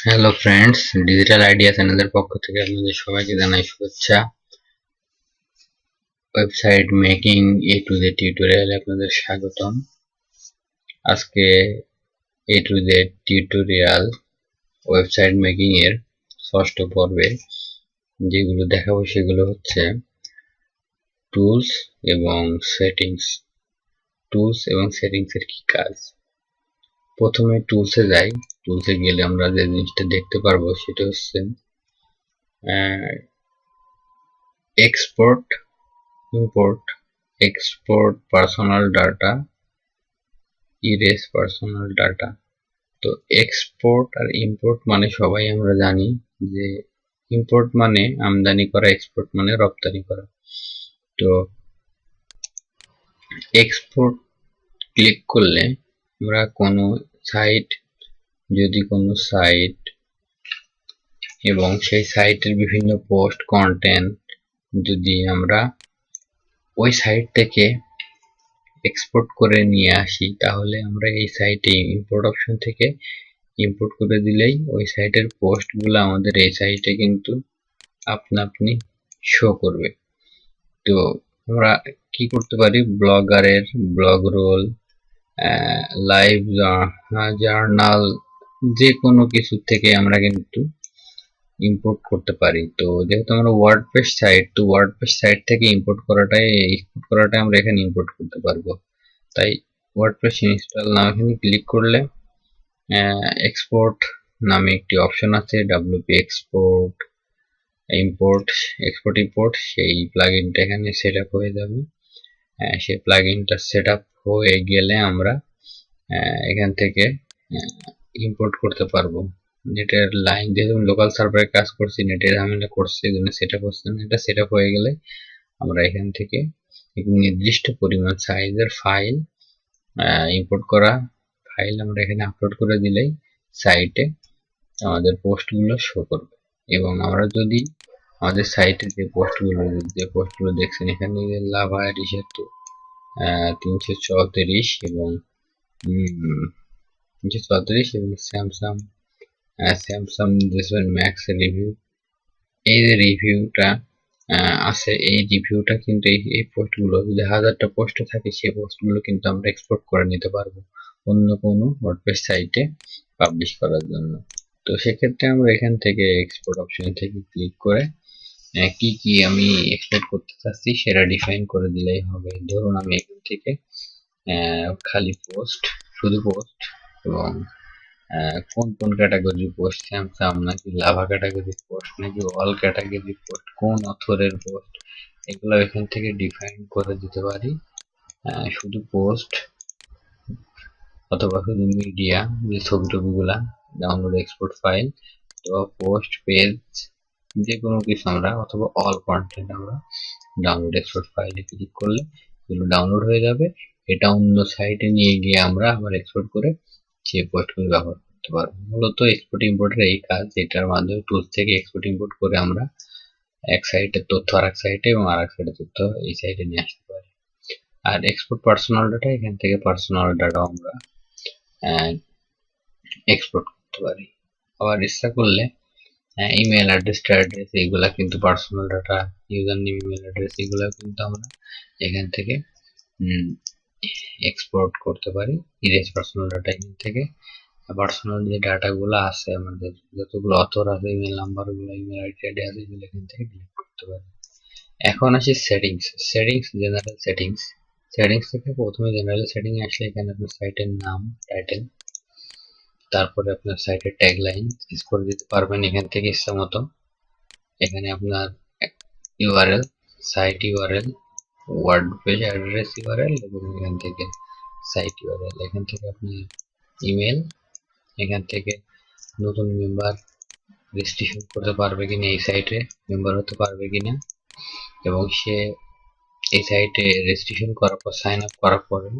Hello friends, digital ideas চ্যানেলের পক্ষ থেকে আপনাদের সবাইকে জানাই শুভেচ্ছা। Website making A to Z টিউটোরিয়ালে আপনাদের স্বাগতম। আজকে A to Z tutorial website making এর ষষ্ঠ পর্বে যেগুলো দেখাবো সেগুলো হচ্ছে টুলস এবং সেটিংস। টুলস এবং সেটিংস এর কি কাজ। প্রথমে টুলসে যাই। টুলসে গেলে আমরা যে জিনিসটা দেখতে পারবো সেটা হচ্ছে export, import, export personal data, erase personal data। তো এক্সপোর্ট আর ইম্পোর্ট মানে সবাই আমরা জানি যে ইম্পোর্ট মানে আমদানি করা, এক্সপোর্ট মানে রপ্তানি করা। তো এক্সপোর্ট ক্লিক করলে আমরা কোনো সাইট, যদি কোনো সাইট এবং সেই সাইটের বিভিন্ন পোস্ট কন্টেন্ট যদি আমরা ওই সাইট থেকে এক্সপোর্ট করে নিয়ে আসি, তাহলে আমরা এই সাইটে ইম্পোর্ট অপশন থেকে ইম্পোর্ট করে দিলেই ওই সাইটের পোস্টগুলো আমাদের এই সাইটে কিন্তু আপনা আপনি শো করবে। তো আমরা কি করতে পারি, ব্লগারের ব্লগ রোল, লাইভ জার্নাল, যে কোনো কিছু থেকে আমরা কিন্তু ইম্পোর্ট করতে পারি। তো যেহেতু আমরা ওয়ার্ডপ্রেস সাইট, তো ওয়ার্ডপ্রেস সাইট থেকে এক্সপোর্ট করাটাই আমরা এখানে ইম্পোর্ট করতে পারবো। তাই ওয়ার্ডপ্রেস ইনস্টল নাও এখানে ক্লিক করলে এক্সপোর্ট নামে একটি অপশন আছে, WP এক্সপোর্ট ইম্পোর্ট, ইম্পোর্ট, সেই প্লাগইনটা এখানে সেট আপ হয়ে যাবে। সেই প্লাগইনটা সেট আপ হয়ে গেলে আমরা এখান থেকে ইম্পোর্ট করতে পারবো। নেটের লাইন, যেহেতু লোকাল সার্ভারে কাজ করছি, নেটের ঝামেলা করছে, এই জন্য সেট আপ হচ্ছে না। এটা সেট আপ হয়ে গেলে আমরা এখান থেকে এক নির্দিষ্ট পরিমাণ সাইজের ফাইল, ইম্পোর্ট করা ফাইল আমরা এখানে আপলোড করে দিলেই সাইটে আমাদের পোস্টগুলো শো করবে। এবং আমরা যদি আমাদের সাইটে যে পোস্টগুলো দেখছেন, এখানে লাভ আয়ের সেতু 334 এবং 334 এবং স্যামসাং ম্যাক্স রিভিউ, এই যে রিভিউটা আছে, এই রিভিউটা কিন্তু এই পোস্টগুলো যদি 1000টা পোস্ট থাকে, সেই পোস্টগুলো কিন্তু আমরা এক্সপোর্ট করে নিতে পারবো অন্য কোনো ওয়ার্ডপ্রেস সাইটে পাবলিশ করার জন্য। তো সেক্ষেত্রে আমরা এখান থেকে এক্সপোর্ট অপশন থেকে ক্লিক করে কি কি আমি এক্সপোর্ট করতে চাচ্ছি সেটা ডিফাইন করে দিলেই হবে। ধরুন আমি এখান থেকে খালি পোস্ট, শুধু পোস্ট, এবং কোন কোন ক্যাটাগরির পোস্ট, স্যামসাং নাকি লাভা ক্যাটাগরির পোস্ট নাকি অল ক্যাটাগরির পোস্ট, কোন অথরের পোস্ট, এগুলো এখান থেকে ডিফাইন করে দিতে পারি। শুধু পোস্ট অথবা শুধু মিডিয়া, যে ছবি টবিগুলা ডাউনলোড এক্সপোর্ট ফাইল, অথবা পোস্ট পেজ, যে কোনো কিছু আমরা, অথবা অল কন্টেন্ট আমরা ডাউনলোড এক্সপোর্ট ফাইলে ক্লিক করলে এগুলো ডাউনলোড হয়ে যাবে। এটা অন্য সাইটে নিয়ে গিয়ে আমরা আবার এক্সপোর্ট করে যে পোস্টগুলো ব্যবহার করতে পারবো। মূলত এক্সপোর্ট ইম্পোর্টের এই কাজ, এটার মাধ্যমে টুলস থেকে এক্সপোর্ট ইম্পোর্ট করে আমরা এক সাইটের তথ্য আর এক সাইটে এবং আর এক সাইটের তথ্য এই সাইটে নিয়ে আসতে পারি। আর এক্সপোর্ট পার্সোনাল ডাটা, এখান থেকে পার্সোনাল ডাটা আমরা এক্সপোর্ট করতে পারি। আবার ইচ্ছা করলে ইমেল অ্যাড্রেস এগুলা কিন্তু personal data, user name, email address, এগুলা কিন্তু আমরা এখান থেকে এক্সপোর্ট করতে পারি। ইরেজ পার্সোনাল ডাটা, এখান থেকে পার্সোনাল যে ডাটাগুলো আছে আমাদের, যতগুলো অথর আছে, ইমেল নাম্বারগুলো, ইমেল আইডি আছে, এগুলো এখান থেকে ডিলিট করতে পারি। এখন আসি সেটিংস। জেনারেল সেটিংস থেকে প্রথমে জেনারেল সেটিং এ আসলে এখানে আপনার সাইটের নাম, টাইটেল, তারপরে আপনার সাইটের ট্যাগলাইন ইউজ করে দিতে পারবেন এখান থেকে ইচ্ছা মতো। এখানে আপনার URL, site URL, WordPress address URL এবং এখান থেকে সাইট ইউআরএল। এখান থেকে আপনি ইমেল, এখান থেকে নতুন মেম্বার রেজিস্ট্রেশন করতে পারবে কিনা, এই সাইটে মেম্বার হতে পারবে কিনা, এবং সে এই সাইটে রেজিস্ট্রেশন করার পর, সাইন আপ করার পরে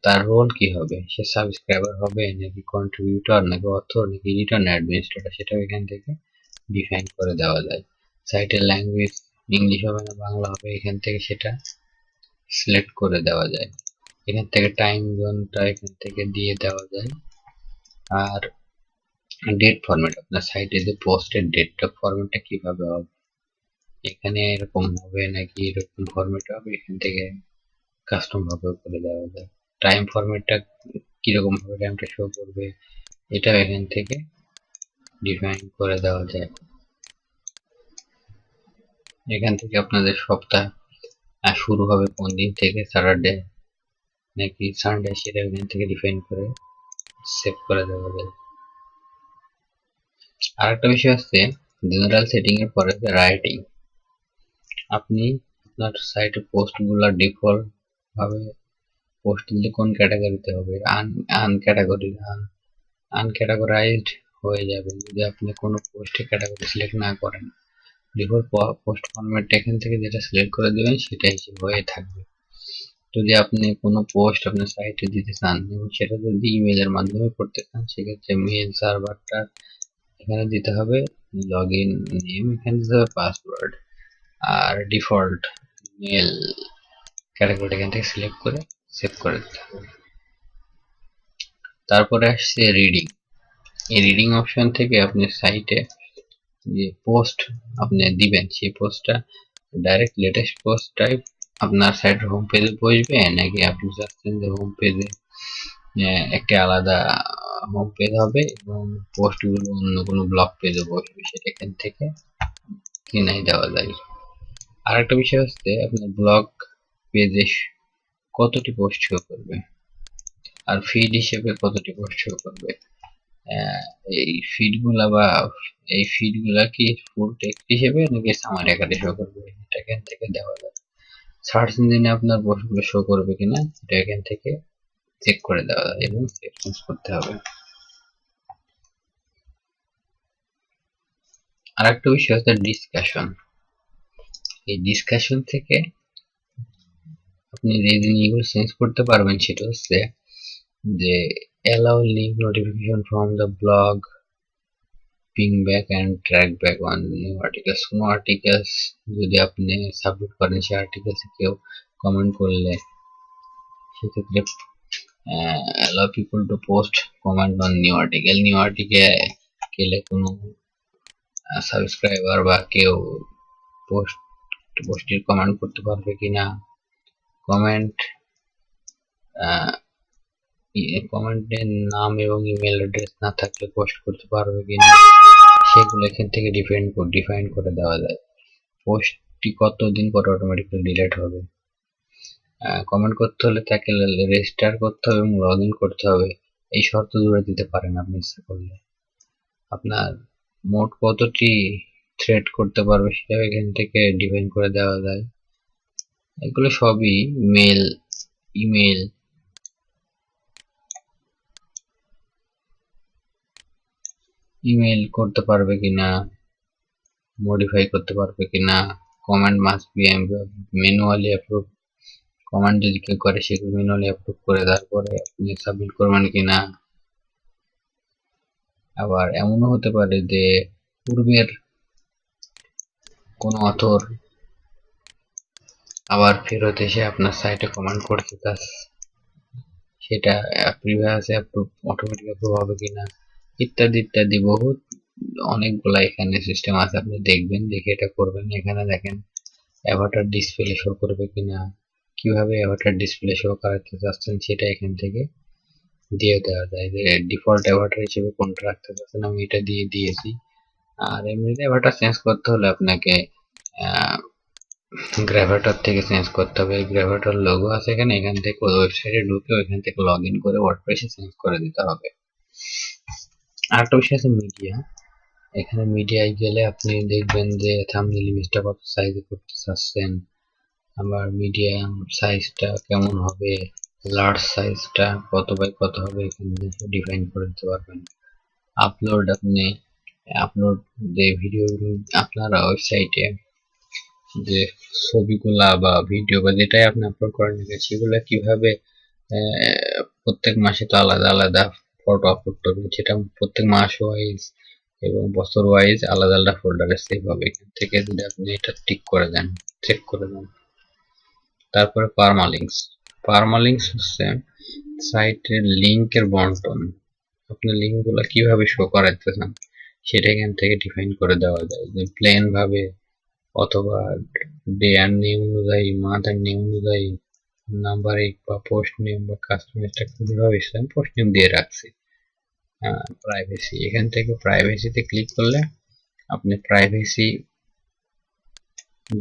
তার রোল কি হবে, সে সাবস্ক্রাইবার হবে নাকি কন্ট্রিবিউটর নাকি অথর নাকি এডিটর না অ্যাডমিনিস্ট্রেটর, সেটাও এখান থেকে ডিফাইন করে দেওয়া যায়। সাইটের ল্যাঙ্গুয়েজ ইংলিশ হবে না বাংলা হবে, এখান থেকে সেটা সিলেক্ট করে দেওয়া যায়। এখান থেকে টাইম জোনটা এখান থেকে দিয়ে দেওয়া যায়। আর ডেট ফরম্যাট, আপনার সাইটে যে পোস্টের ডেটটা ফরম্যাটটা কিভাবে হবে, এখানে এরকম হবে নাকি এরকম ফরম্যাট হবে, এখান থেকে কাস্টম ভাবে করে দেওয়া যায়। টাইম ফরম্যাটটা কিরকম ভাবে টাইমটা শো করবে, এটা এখান থেকে ডিফাইন করে দেওয়া যায়। এখান থেকে আপনাদের সপ্তাহ শুরু হবে কোন দিন থেকে, স্যাটারডে নাকি সানডে, সেটা এখান থেকে ডিফাইন করে সেভ করে দেওয়া যায়। আরেকটা বিষয় হচ্ছে জেনারেল সেটিং এর পরে রাইটিং। আপনি আপনার সাইটে পোস্টগুলো ডিফল্ট ভাবে পোস্ট দিলে কোন ক্যাটাগরিতে হবে, আনক্যাটাগরাইজড হয়ে যাবে যদি আপনি কোনো পোস্টে ক্যাটাগরি সিলেক্ট না করেন। ডিফল্ট পোস্ট ফরম্যাট এখান থেকে যেটা সিলেক্ট করে দেবেন সেটা হিসেবে হয়ে থাকবে। যদি আপনি কোনো পোস্ট আপনার সাইটে দিতে চান এবং সেটা যদি ইমেলের মাধ্যমে করতে চান, সেক্ষেত্রে মেল সার্ভারটা এখানে দিতে হবে, লগইন নেম এখানে দিতে হবে, পাসওয়ার্ড, আর ডিফল্ট মেল ক্যাটাগরি এখান থেকে সিলেক্ট করে সেভ করে দিতে হবে। তারপরে আসছে রিডিং। এই রিডিং অপশন থেকে আপনি সাইটে যে পোস্ট আপনি দিবেন সেই পোস্টটা ডাইরেক্ট লেটেস্ট পোস্ট টাইপ আপনার সাইটের হোম পেজে বসবে, নাকি আপনি চাচ্ছেন যে হোম পেজে একটা আলাদা হোম পেজ হবে এবং পোস্টগুলো অন্য কোনো ব্লগ পেজে বসবে, সেটা এখান থেকে কিনাই দেওয়া যায়। আরেকটা বিষয় হচ্ছে আপনার ব্লগ পেজে কতটি পোস্ট শো করবে আর ফিড হিসেবে কতটি পোস্ট শো করবে। এই ফিডগুলা কি ফুল টেক্সট হিসেবে নাকি সামারি আকারে শো করবে, এটা এখান থেকে দেওয়া যায়। সার্চ ইঞ্জিনে আপনার পোস্টগুলো শো করবে কিনা এটা এখান থেকে চেক করে দেওয়া যায় এবং চেঞ্জ করতে হবে। আরেকটা বিষয় হচ্ছে ডিসকাশন। এই ডিসকাশন থেকে আপনি যে জিনিসগুলো চেঞ্জ করতে পারবেন সেটা হচ্ছে যে allow link notification from the blog, ping back and track back on new articles। কোনো আর্টিকেলস যদি আপনি সাবমিট করেন, সেই আর্টিকেলসে কেউ কমেন্ট করলে সেক্ষেত্রে allow people to post comment on new article, new আর্টিকেলে কোনো সাবস্ক্রাইবার বা কেউ পোস্টের কমেন্ট করতে পারবে কিনা, কমেন্টের নাম এবং ইমেল অ্যাড্রেস না থাকলে পোস্ট করতে পারবে কিনা, সেগুলো এখান থেকে ডিফাইন করে দেওয়া যায়। পোস্টটি কতদিন পরে অটোমেটিক্যালি ডিলিট হবে, কমেন্ট করতে হলে তাকে রেজিস্টার করতে হবে এবং লগ ইন করতে হবে, এই শর্ত জুড়ে দিতে পারেন আপনি ইচ্ছা করলে। আপনার মোট কতটি থ্রেড করতে পারবে সেটাও এখান থেকে ডিফাইন করে দেওয়া যায়। এগুলো সবই ইমেল করতে পারবে কিনা, মডিফাই করতে পারবে কিনা, comment must be manually approve, comment যদি কেউ করে সেগুলো ম্যানুয়ালি অ্যাপ্রুভ করে তারপরে আপনি সাবমিট করবেন কিনা। আবার এমনও হতে পারে যে পূর্বের কোন অথর আবার ফেরত এসে আপনার সাইটে কমেন্ট করতে চাচ্ছে, সেটা প্রিভিয়াসলি অ্যাপ্রুভ অটোমেটিক অ্যাপ্রুভ হবে কিনা, ইত্যাদি ইত্যাদি বহুত অনেকগুলা এখানে সিস্টেম আছে, আপনি দেখবেন, দেখে এটা করবেন। এখানে দেখেন অ্যাভাটার ডিসপ্লে শো করবে কিনা, কিভাবে অ্যাভাটার ডিসপ্লে শো করাতে চাচ্ছেন সেটা এখান থেকে দিয়ে দেওয়া যায়। যে ডিফল্ট অ্যাভাটার হিসেবে কোনটা রাখতে চাচ্ছেন আমি এটা দিয়ে দিয়েছি। আর এমনিতে অ্যাভাটার চেঞ্জ করতে হলে আপনাকে গ্রাফাটার থেকে চেঞ্জ করতে হবে। গ্রাফাটার লোগো আছে এখানে, এখান থেকে ওয়েবসাইটে ঢুকে ওইখান থেকে লগ ইন করে ওয়ার্ডপ্রেসে চেঞ্জ করে দিতে হবে। আরেকটা বিষয় আছে মিডিয়া। এখানে মিডিয়ায় গেলে আপনি দেখবেন যে থাম্বনেল ইমেজটা কত সাইজে করতে চাচ্ছেন, আবার মিডিয়াম সাইজটা কেমন হবে, লার্জ সাইজটা কত বাই কত হবে, এখানে ডিফাইন করে দিতে পারবেন। আপলোড যে ভিডিও আপনার ওয়েবসাইটে যে ছবিগুলা বা ভিডিও বা যেটাই আপনি আপলোড করেন সেগুলো কিভাবে প্রত্যেক মাসে তো আলাদা আলাদা ফটো আপলোড করবেন, সেটা প্রত্যেক মাস ওয়াইজ এবং বছর ওয়াইজ আলাদা আলাদা ফোল্ডারে সেভ হবে। এখান থেকে যদি আপনি এটা টিক করে দেন, চেক করে দেন। তারপরে পারমালিঙ্কস হচ্ছে সাইটের লিঙ্কের বন্টন। আপনার লিঙ্কগুলো কিভাবে শো করাতে চান সেটা এখান থেকে ডিফাইন করে দেওয়া যায়, যে প্লেন ভাবে অথবা ডে আর নেম অনুযায়ী, মান্থ আর নেম অনুযায়ী, নাম্বারিং বা পোস্ট নেম বা কাস্টমার যেভাবে আমি পোস্ট নেম দিয়ে রাখছি। প্রাইভেসি, এখান থেকে প্রাইভেসিতে ক্লিক করলে আপনি প্রাইভেসি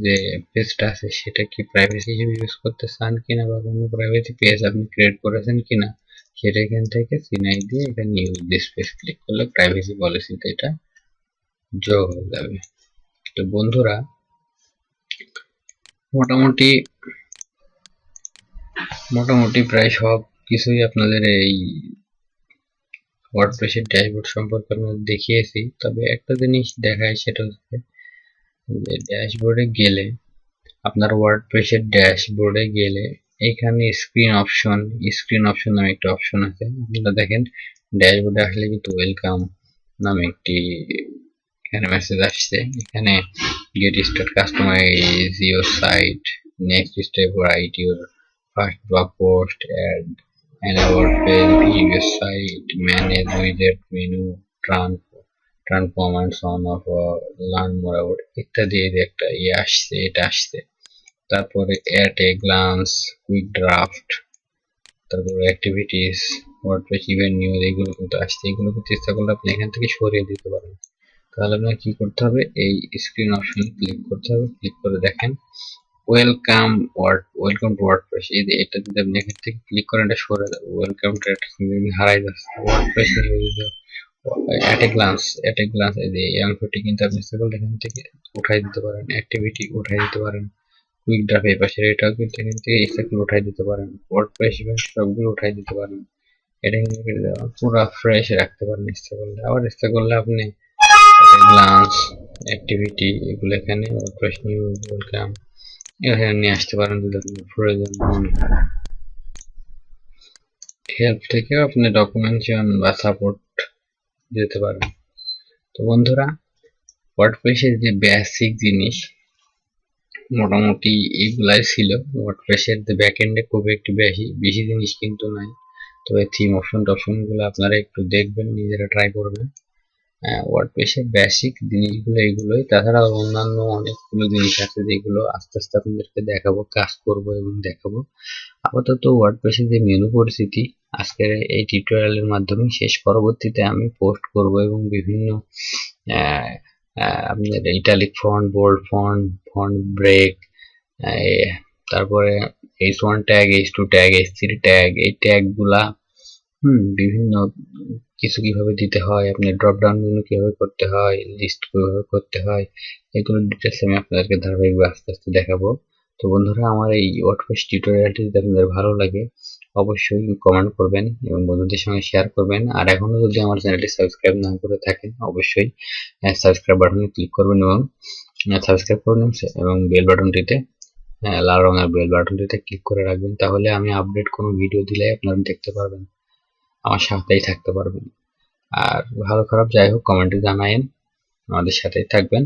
যে পেজটা আছে সেটা কি প্রাইভেসি হিসেবে ইউজ করতে চান কিনা বা কোনো প্রাইভেসি পেজ আপনি ক্রিয়েট করেছেন কিনা সেটা এখান থেকে সিনাই দিয়ে এখানে ইউজ দিস পেজ ক্লিক করলে প্রাইভেসি পলিসিতে এটা যোগ হয়ে যাবে। তো বন্ধুরা, মোটামুটি প্রায় সব কিছুই আপনাদের এই ওয়ার্ডপ্রেসের ড্যাশবোর্ড সম্পর্কে আপনাদের দেখিয়েছি। তবে একটা জিনিস দেখায়, সেটা হচ্ছে যে ড্যাশবোর্ডে গেলে, আপনার ওয়ার্ডপ্রেসের ড্যাশবোর্ডে গেলে এখানে স্ক্রিন অপশন নামে একটা অপশন আছে। আপনারা দেখেন ড্যাশবোর্ডে আসলে কিন্তু ওয়েলকাম নামে একটি এখানে মেসেজ আসছে। এখানে get start, customize your site, next step, write your first blog post, add an WordPress view your site, manage widget menu, transform and so on of learn more about ইত্যাদি একটা আসছে, এটা আসছে। তারপরে at a glance, quick draft, তারপরে activities, WordPress event news, এগুলো কিন্তু আসছে। এগুলোকে চেষ্টা করলে আপনি এখান থেকে সরিয়ে দিতে পারেন। তাহলে আপনার কি করতে হবে, এই স্ক্রিন অপশনে ক্লিক করতে হবে। ক্লিক করে দেখেন ওয়েলকাম টু ওয়ার্ডপ্রেস, এটা যদি আপনি এখান থেকে ক্লিক করেন এটা সরে যাবে, ওয়েলকাম টু হারাই যাচ্ছে। ওয়ার্ডপ্রেস অ্যাট এ গ্লান্স এই অংশটি কিন্তু আপনি এখান থেকে উঠাই দিতে পারেন, অ্যাক্টিভিটি উঠাই দিতে পারেন, কুইক ড্রাফট এই পাশে এটাও কিন্তু এখান থেকে উঠাই দিতে পারেন, ওয়ার্ডপ্রেস ইভেন্ট সবগুলো উঠাই দিতে পারেন। এটা কিন্তু পুরো ফ্রেশ রাখতে পারেন ইচ্ছা করলে। আবার ইচ্ছা করলে আপনি গ্লান্স, অ্যাক্টিভিটি এগুলো এখানে ওয়ার্ডপ্রেস নিউজ, ওয়েলকাম এখানে নিয়ে আসতে পারেন যদি আপনার প্রয়োজন মনে হয়। হেল্প থেকেও আপনি ডকুমেন্টেশন বা সাপোর্ট দিতে পারেন। তো বন্ধুরা, ওয়ার্ডপ্রেসের যে বেসিক জিনিস মোটামুটি এইগুলাই ছিল। ওয়ার্ডপ্রেসের যে ব্যাকএন্ডে খুব একটু বেশি জিনিস কিন্তু নাই। তবে থিম অপশনগুলো আপনারা একটু দেখবেন, নিজেরা ট্রাই করবেন। ওয়ার্ডপ্রেসের বেসিক জিনিসগুলো এগুলোই। তাছাড়া অন্যান্য অনেকগুলো জিনিস আছে যেগুলো আস্তে আস্তে আপনাদেরকে দেখাবো, কাজ করবো এবং দেখাবো। আপাতত ওয়ার্ডপ্রেসের যে মেনু পরিস্থিতি আজকের এই টিউটোরিয়ালের মাধ্যমে শেষ। পরবর্তীতে আমি পোস্ট করব এবং বিভিন্ন আপনার italic font, bold font break, তারপরে H1 tag, H2 tag, H3 tag, এই ট্যাগগুলা বিভিন্ন কিছু কিভাবে দিতে হয়, আপনার ড্রপ ডাউন মেনু কিভাবে করতে হয়, লিস্ট কিভাবে করতে হয়, এগুলো ডিটেলস আমি আপনাদেরকে ধারাবাহিকভাবে আস্তে আস্তে দেখাবো। তো বন্ধুরা, আমার এই ওয়ার্ডপ্রেস টিউটোরিয়ালটি যদি আপনাদের ভালো লাগে অবশ্যই কমেন্ট করবেন এবং বন্ধুদের সঙ্গে শেয়ার করবেন। আর এখনো যদি আমার চ্যানেলটি সাবস্ক্রাইব না করে থাকেন অবশ্যই সাবস্ক্রাইব বাটনে ক্লিক করবেন এবং সাবস্ক্রাইব করবেন এবং বেল বাটনটিতে, লাল রঙের বেল বাটনটিতে ক্লিক করে রাখবেন। তাহলে আমি আপডেট কোনো ভিডিও দিলে আপনারা দেখতে পারবেন, আমার সাথেই থাকতে পারবেন। আর ভালো খারাপ যাই হোক কমেন্টে জানায়েন, আমাদের সাথেই থাকবেন।